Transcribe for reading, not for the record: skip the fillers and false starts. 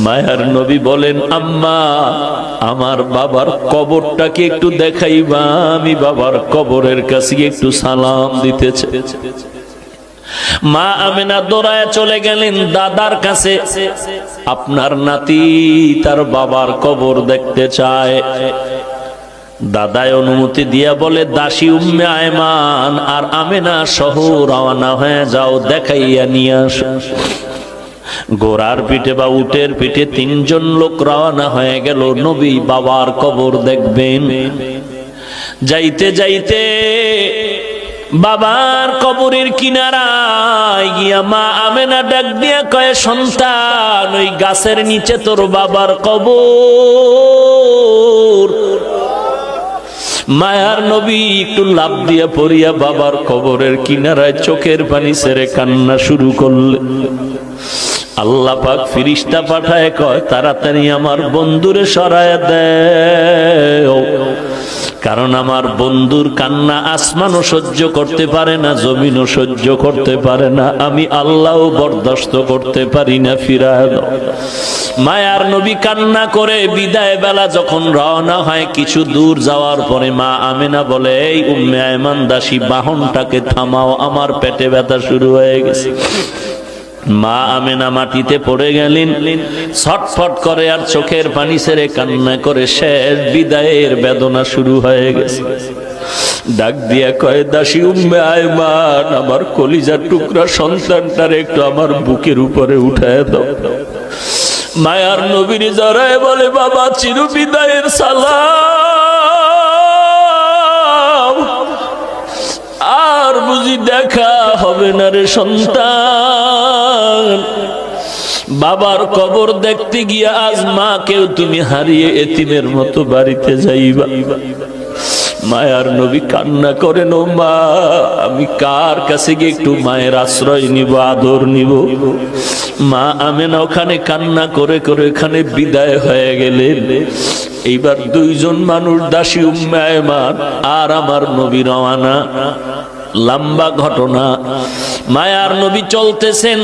মায়ার নবী বলেন, আম্মা আমার বাবার কবরটাকে একটু দেখাইবা, আমি বাবার কবরের কাছে একটু সালাম দিতে চাই। মা আমেনা দৌড়ায় চলে গেলেন দাদার কাছে, আপনার নাতি তার বাবার কবর দেখতে চায়। দাদায় অনুমতি দিয়া বলে, দাসী উম্মে আয়মান আর আমেনা সহ রওনা হয়ে যাও, দেখাইয়া নিয়ে আসো। ঘোড়ার পিঠে বা উটের পিঠে তিনজন লোক রওনা হয়ে গেল, নবী বাবার কবর দেখবেন। যাইতে যাইতে বাবার কবরের কিনারায় গিয়া মা আমেনা ডাক দিয়া কয়, সন্তান ওই গাছের নিচে তোর বাবার কবর। মায়ার নবী একটু লাফ দিয়া পড়িয়া বাবার কবরের কিনারায় চোখের পানি ছেড়ে কান্না শুরু করলেন। আল্লাহ পাক ফিরিস্তা পাঠায় কয়, তাড়াতাড়ি আমার বন্ধুরে সরায়া দেও, কারণ আমার বন্ধুর কান্না আসমানও সহ্য করতে পারে না, জমিনও সহ্য করতে পারে না, আমি আল্লাহও বরদাস্ত করতে পারি না, ফিরায় দাও। মায়ার নবী কান্না করে বিদায় বেলা যখন রওনা হয়, কিছু দূর যাওয়ার পরে মা আমেনা বলে, এই উম্মে আয়মান দাসী বাহনটাকে থামাও, আমার পেটে ব্যথা শুরু হয়ে গেছে। মা আমেনা মাটিতে পড়ে গেলেন, ছটফট করে আর চোখের পানি ছেড়ে কান্না করে শেষ বিদায়ের বেদনা শুরু হয়ে গেছে। ডাক দিয়া কয়, দাসী উম্মে আয়মান আমার কলিজার টুকরা সন্তানটার একটু আমার বুকের উপরে উঠায় দাও। মায়ার নবীর জড়ায় বলে, বাবা চির বিদায়ের সালাম, আর বুঝি দেখা হবে না রে সন্তান। বাবার কবর দেখতে গিয়া আজ মাকেও তুমি হারিয়ে এতিমের মতো বাড়িতে যাইবা। মায়ার নবী কান্না করেন, ও মা আমি কার কাছে গিয়ে একটু মায়ের আশ্রয় নিব, আদর নিব। মা আমেনা ওখানে কান্না করে করে এখানে বিদায় হয়ে গেলেন। এইবার দুইজন মানুষ, দাসী উম্মে আয়মান আর আমার নবী রওয়ানা। লম্বা ঘটনা। মায়ার নবী চলতেছেন।